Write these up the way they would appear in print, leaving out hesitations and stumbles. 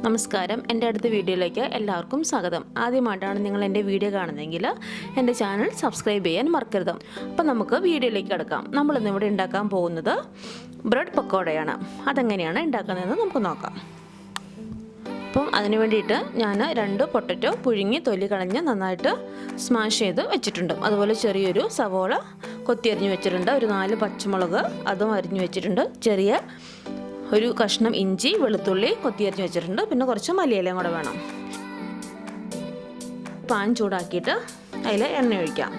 നമസ്കാരം, എൻ്റെ അടുത്ത വീഡിയോയിലേക്ക് എല്ലാവർക്കും സ്വാഗതം. ആദ്യമായിട്ടാണ് നിങ്ങൾ എൻ്റെ വീഡിയോ കാണുന്നതെങ്കിൽ എൻ്റെ ചാനൽ സബ്സ്ക്രൈബ് ചെയ്യാൻ മറക്കരുത്. അപ്പോൾ നമുക്ക് വീഡിയോയിലേക്ക് കിടക്കാം. നമ്മളിന്നിവിടെ ഉണ്ടാക്കാൻ പോകുന്നത് ബ്രെഡ് പക്കോടയാണ്. അതെങ്ങനെയാണ് ഉണ്ടാക്കുന്നതെന്ന് നമുക്ക് നോക്കാം. അപ്പം അതിന് വേണ്ടിയിട്ട് ഞാൻ 2 പൊട്ടറ്റോ പുഴുങ്ങി തൊലി കളഞ്ഞ് നന്നായിട്ട് സ്മാഷ് ചെയ്ത് വെച്ചിട്ടുണ്ട്. അതുപോലെ ചെറിയൊരു സവോള കൊത്തി അരിഞ്ഞ് വെച്ചിട്ടുണ്ട്. ഒരു 4 പച്ചമുളക് അതും അരിഞ്ഞ് വെച്ചിട്ടുണ്ട്. ചെറിയ ഒരു കഷ്ണം ഇഞ്ചി വെളുത്തുള്ളി കൊത്തിയരിഞ്ഞ് വെച്ചിട്ടുണ്ട്. പിന്നെ കുറച്ച് മല്ലിയിലയും കൂടെ വേണം. പാൻ ചൂടാക്കിയിട്ട് അതിൽ എണ്ണ ഒഴിക്കാം.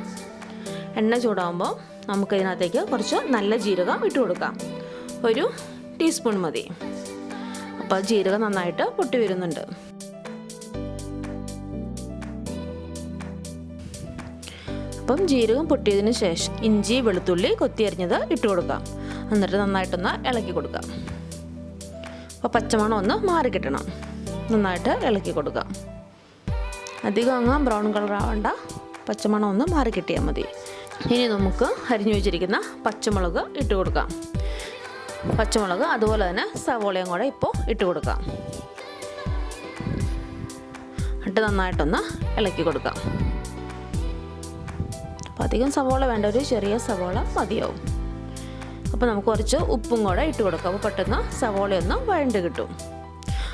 എണ്ണ ചൂടാകുമ്പോൾ നമുക്കിതിനകത്തേക്ക് കുറച്ച് നല്ല ജീരകം ഇട്ട് കൊടുക്കാം. ഒരു ടീസ്പൂൺ മതി. അപ്പോൾ ജീരകം നന്നായിട്ട് പൊട്ടി വരുന്നുണ്ട്. അപ്പം ജീരകം പൊട്ടിയതിന് ശേഷം ഇഞ്ചി വെളുത്തുള്ളി കൊത്തിയരിഞ്ഞത് ഇട്ട് കൊടുക്കാം. എന്നിട്ട് നന്നായിട്ടൊന്ന് ഇളക്കി കൊടുക്കാം. അപ്പോൾ പച്ചമണം ഒന്ന് മാറി കിട്ടണം. നന്നായിട്ട് ഇളക്കി കൊടുക്കാം. അധികം അങ്ങ് ബ്രൗൺ കളർ ആവേണ്ട, പച്ചമണം ഒന്ന് മാറി കിട്ടിയാൽ മതി. ഇനി നമുക്ക് അരിഞ്ഞു വെച്ചിരിക്കുന്ന പച്ചമുളക് ഇട്ട് കൊടുക്കാം. പച്ചമുളക് അതുപോലെ തന്നെ സവോളയും കൂടെ ഇപ്പോൾ ഇട്ട് കൊടുക്കാം. എന്നിട്ട് നന്നായിട്ടൊന്ന് ഇളക്കി കൊടുക്കാം. അപ്പോൾ അധികം സവോള വേണ്ട, ഒരു ചെറിയ സവോള മതിയാവും. അപ്പോൾ നമുക്ക് കുറച്ച് ഉപ്പും കൂടെ ഇട്ട് കൊടുക്കാം. അപ്പോൾ പെട്ടെന്ന് സവോളയൊന്ന് വഴണ്ട് കിട്ടും.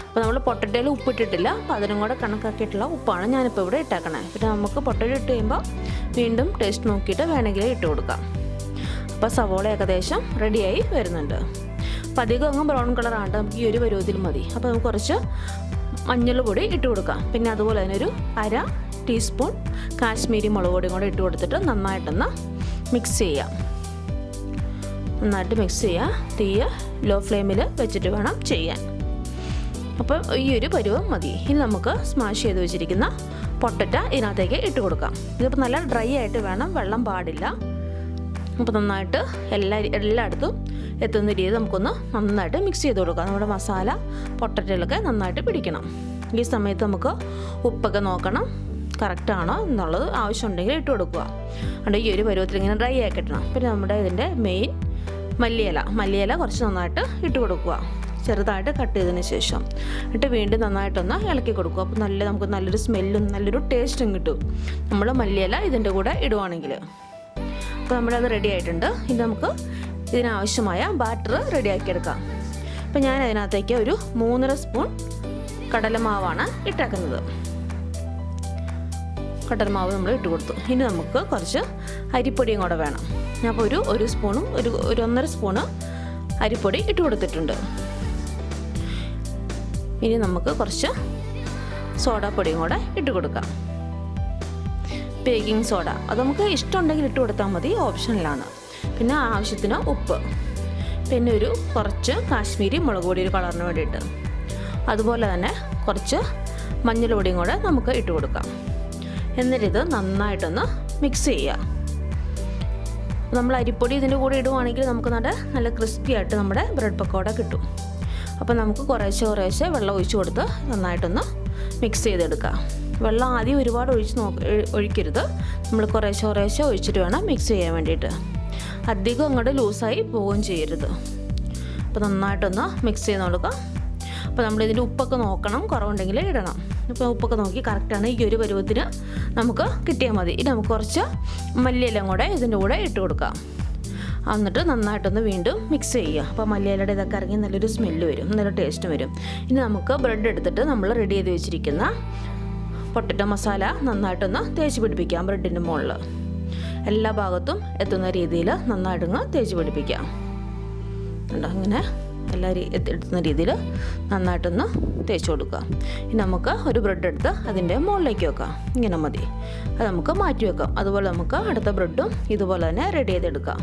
അപ്പോൾ നമ്മൾ പൊട്ടറ്റോയിൽ ഉപ്പിട്ടിട്ടില്ല, അപ്പോൾ അതിനും കൂടെ കണക്കാക്കിയിട്ടുള്ള ഉപ്പാണ് ഞാനിപ്പോൾ ഇവിടെ ഇട്ടേക്കണേ. പിന്നെ നമുക്ക് പൊട്ടറ്റോ ഇട്ട് കഴിയുമ്പോൾ വീണ്ടും ടേസ്റ്റ് നോക്കിയിട്ട് വേണമെങ്കിൽ ഇട്ട് കൊടുക്കാം. അപ്പോൾ സവോള ഏകദേശം റെഡിയായി വരുന്നുണ്ട്. അപ്പോൾ അധികം അങ്ങ് ബ്രൗൺ കളർ ആണ്ട്, നമുക്ക് ഈ ഒരു പരുവത്തിൽ മതി. അപ്പോൾ നമുക്ക് കുറച്ച് മഞ്ഞൾ പൊടി ഇട്ട് കൊടുക്കാം. പിന്നെ അതുപോലെ തന്നെ ഒരു 1/2 ടീസ്പൂൺ കാശ്മീരി മുളക് പൊടിയും കൂടെ ഇട്ട് കൊടുത്തിട്ട് നന്നായിട്ടൊന്ന് മിക്സ് ചെയ്യാം. നന്നായിട്ട് മിക്സ് ചെയ്യുക. തീയ ലോ ഫ്ലെയിമിൽ വെച്ചിട്ട് വേണം ചെയ്യാൻ. അപ്പോൾ ഈ ഒരു പരുവം മതി. ഇനി നമുക്ക് സ്മാഷ് ചെയ്ത് വെച്ചിരിക്കുന്ന പൊട്ടറ്റോ ഇതിനകത്തേക്ക് ഇട്ട് കൊടുക്കാം. ഇതിപ്പോൾ നല്ല ഡ്രൈ ആയിട്ട് വേണം, വെള്ളം പാടില്ല. അപ്പോൾ നന്നായിട്ട് എല്ലായിടത്തും എത്തുന്ന രീതിയിൽ നമുക്കൊന്ന് നന്നായിട്ട് മിക്സ് ചെയ്ത് കൊടുക്കാം. നമ്മുടെ മസാല പൊട്ടറ്റോയിലൊക്കെ നന്നായിട്ട് പിടിക്കണം. ഈ സമയത്ത് നമുക്ക് ഉപ്പൊക്കെ നോക്കണം, കറക്റ്റാണോ എന്നുള്ളത് ആവശ്യമുണ്ടെങ്കിൽ ഇട്ട് കൊടുക്കുക. അതുകൊണ്ട് ഈ ഒരു പരുവത്തിൽ ഇങ്ങനെ ഡ്രൈ ആയി കിട്ടണം. പിന്നെ നമ്മുടെ ഇതിൻ്റെ മെയിൻ മല്ലിയില കുറച്ച് നന്നായിട്ട് ഇട്ട് കൊടുക്കുക, ചെറുതായിട്ട് കട്ട് ചെയ്തതിന് ശേഷം. എന്നിട്ട് വീണ്ടും നന്നായിട്ടൊന്ന് ഇളക്കി കൊടുക്കുക. അപ്പോൾ നമുക്ക് നല്ലൊരു സ്മെല്ലും നല്ലൊരു ടേസ്റ്റും കിട്ടും നമ്മൾ മല്ലിയില ഇതിൻ്റെ കൂടെ ഇടുവാണെങ്കിൽ. അപ്പോൾ നമ്മളത് റെഡി ആയിട്ടുണ്ട്. ഇനി നമുക്ക് ഇതിനാവശ്യമായ ബാറ്റർ റെഡിയാക്കിയെടുക്കാം. അപ്പോൾ ഞാൻ അതിനകത്തേക്ക് ഒരു 3.5 സ്പൂൺ കടലമാവാണ് ഇട്ടേക്കുന്നത്. കടലമാവ് നമ്മൾ ഇട്ട് കൊടുത്തു. ഇനി നമുക്ക് കുറച്ച് അരിപ്പൊടിയും കൂടെ വേണം. ഞാൻ അപ്പോൾ ഒരു സ്പൂണും ഒരു 1.5 സ്പൂണ് അരിപ്പൊടി ഇട്ട് കൊടുത്തിട്ടുണ്ട്. ഇനി നമുക്ക് കുറച്ച് സോഡാപ്പൊടിയും കൂടെ ഇട്ട് കൊടുക്കാം. ബേക്കിംഗ് സോഡ അത് നമുക്ക് ഇഷ്ടമുണ്ടെങ്കിൽ ഇട്ട് കൊടുത്താൽ മതി, ഓപ്ഷനിലാണ്. പിന്നെ ആവശ്യത്തിന് ഉപ്പ്, പിന്നെ കുറച്ച് കാശ്മീരി മുളക് പൊടി ഒരു കളറിന് വേണ്ടിയിട്ട്. അതുപോലെ തന്നെ കുറച്ച് മഞ്ഞൾ പൊടിയും കൂടെ നമുക്ക് ഇട്ട് കൊടുക്കാം. എന്നിട്ടിത് നന്നായിട്ടൊന്ന് മിക്സ് ചെയ്യുക. നമ്മൾ അരിപ്പൊടി ഇതിൻ്റെ കൂടെ ഇടുവാണെങ്കിൽ നമുക്ക് നല്ല ക്രിസ്പി ആയിട്ട് നമ്മുടെ ബ്രെഡ് പക്കോട കിട്ടും. അപ്പോൾ നമുക്ക് കുറേശ്ശെ വെള്ളം ഒഴിച്ച് കൊടുത്ത് നന്നായിട്ടൊന്ന് മിക്സ് ചെയ്തെടുക്കുക. വെള്ളം ആദ്യം ഒരുപാട് ഒഴിക്കരുത്. നമ്മൾ കുറേശ്ശെ ഒഴിച്ചിട്ട് വേണം മിക്സ് ചെയ്യാൻ വേണ്ടിയിട്ട്. അധികം അങ്ങോട്ട് ലൂസായി പോവുകയും ചെയ്യരുത്. അപ്പോൾ നന്നായിട്ടൊന്ന് മിക്സ് ചെയ്ത് കൊടുക്കുക. അപ്പോൾ നമ്മളിതിൻ്റെ ഉപ്പൊക്കെ നോക്കണം, കുറവുണ്ടെങ്കിൽ ഇടണം. ഇപ്പോൾ ഉപ്പൊക്കെ നോക്കി കറക്റ്റാണ്, ഈ ഒരു പരുവത്തിന് നമുക്ക് കിട്ടിയാൽ മതി. ഇനി നമുക്ക് കുറച്ച് മല്ലിയിലയും കൂടെ ഇതിൻ്റെ കൂടെ ഇട്ട് കൊടുക്കാം. എന്നിട്ട് നന്നായിട്ടൊന്ന് വീണ്ടും മിക്സ് ചെയ്യുക. അപ്പോൾ മല്ലിയിലയുടെ ഇതൊക്കെ ഇറങ്ങി നല്ലൊരു സ്മെല്ല് വരും, നല്ല ടേസ്റ്റ് വരും. ഇനി നമുക്ക് ബ്രെഡ് എടുത്തിട്ട് നമ്മൾ റെഡി ചെയ്ത് വെച്ചിരിക്കുന്ന പൊട്ടറ്റോ മസാല നന്നായിട്ടൊന്ന് തേച്ച് പിടിപ്പിക്കാം. ബ്രെഡിൻ്റെ മുകളിൽ എല്ലാ ഭാഗത്തും എത്തുന്ന രീതിയിൽ നന്നായിട്ടൊന്ന് തേച്ച് പിടിപ്പിക്കാം. അങ്ങനെ എത്തുന്ന രീതിയിൽ നന്നായിട്ടൊന്ന് തേച്ച് കൊടുക്കുക. ഇനി നമുക്ക് ഒരു ബ്രെഡ് എടുത്ത് അതിൻ്റെ മുകളിലേക്ക് വെക്കാം. ഇങ്ങനെ മതി. അത് നമുക്ക് മാറ്റി വെക്കാം. അതുപോലെ നമുക്ക് അടുത്ത ബ്രെഡും ഇതുപോലെ തന്നെ റെഡി ചെയ്തെടുക്കാം.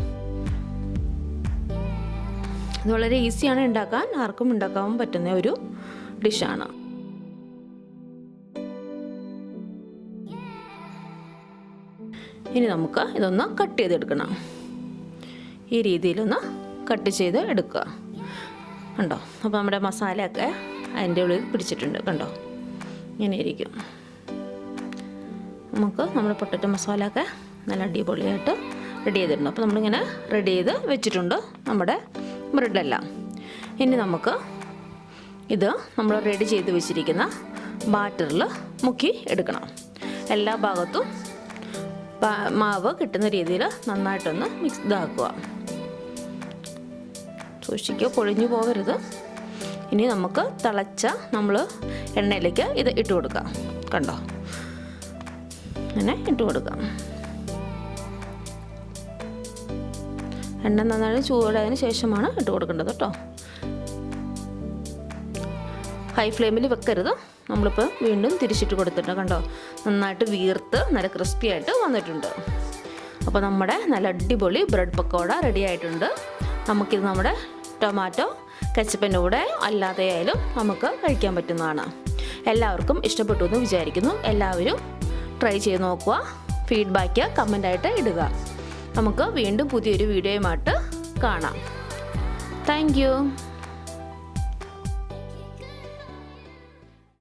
ഇത് വളരെ ഈസിയാണ് ഉണ്ടാക്കാൻ, ആർക്കും ഉണ്ടാക്കാൻ പറ്റുന്ന ഒരു ഡിഷാണ്. ഇനി നമുക്ക് ഇതൊന്ന് കട്ട് ചെയ്തെടുക്കണം. ഈ രീതിയിലൊന്ന് കട്ട് ചെയ്ത് എടുക്കുക. കണ്ടോ? അപ്പോൾ നമ്മുടെ മസാലയൊക്കെ അതിൻ്റെ ഉള്ളിൽ പിടിച്ചിട്ടുണ്ട്. കണ്ടോ? ഇങ്ങനെ ഇരിക്കും. നമുക്ക് നമ്മുടെ പൊട്ടറ്റോ മസാലയൊക്കെ നല്ല അടിപൊളിയായിട്ട് റെഡി ചെയ്തിട്ടുണ്ട്. അപ്പോൾ നമ്മളിങ്ങനെ റെഡി ചെയ്ത് വെച്ചിട്ടുണ്ട് നമ്മുടെ ബ്രെഡെല്ലാം. ഇനി നമുക്ക് ഇത് നമ്മൾ റെഡി ചെയ്ത് വെച്ചിരിക്കുന്ന ബാറ്ററിൽ മുക്കി എടുക്കണം. എല്ലാ ഭാഗത്തും മാവ് കിട്ടുന്ന രീതിയിൽ നന്നായിട്ടൊന്ന് മിക്സ് ഇതാക്കുക. സൂക്ഷിക്കുക, പൊളിഞ്ഞു പോകരുത്. ഇനി നമുക്ക് തിളച്ച നമ്മൾ എണ്ണയിലേക്ക് ഇത് ഇട്ട് കൊടുക്കാം. കണ്ടോ, അങ്ങനെ ഇട്ട് കൊടുക്കാം. എണ്ണ നന്നായി ചൂടായതിന് ശേഷമാണ് ഇട്ട് കൊടുക്കേണ്ടത് കേട്ടോ. ഹൈ ഫ്ലെയിമിൽ വെക്കരുത്. നമ്മളിപ്പോൾ വീണ്ടും തിരിച്ചിട്ട് കൊടുത്തിട്ടുണ്ട്. കണ്ടോ, നന്നായിട്ട് വീർത്ത് നല്ല ക്രിസ്പി ആയിട്ട് വന്നിട്ടുണ്ട്. അപ്പോൾ നമ്മുടെ നല്ല അടിപൊളി ബ്രെഡ് പക്കോട റെഡി ആയിട്ടുണ്ട്. നമുക്കിത് നമ്മുടെ ടൊമാറ്റോ കെച്ചപ്പിൻ്റെ കൂടെ അല്ലാതെ ആയാലും നമുക്ക് കഴിക്കാൻ പറ്റുന്നതാണ്. എല്ലാവർക്കും ഇഷ്ടപ്പെട്ടു എന്ന് വിചാരിക്കുന്നു. എല്ലാവരും ട്രൈ ചെയ്ത് നോക്കുക. ഫീഡ്ബാക്ക് കമൻ്റായിട്ട് ഇടുക. നമുക്ക് വീണ്ടും പുതിയൊരു വീഡിയോയുമായിട്ട് കാണാം. Thank you.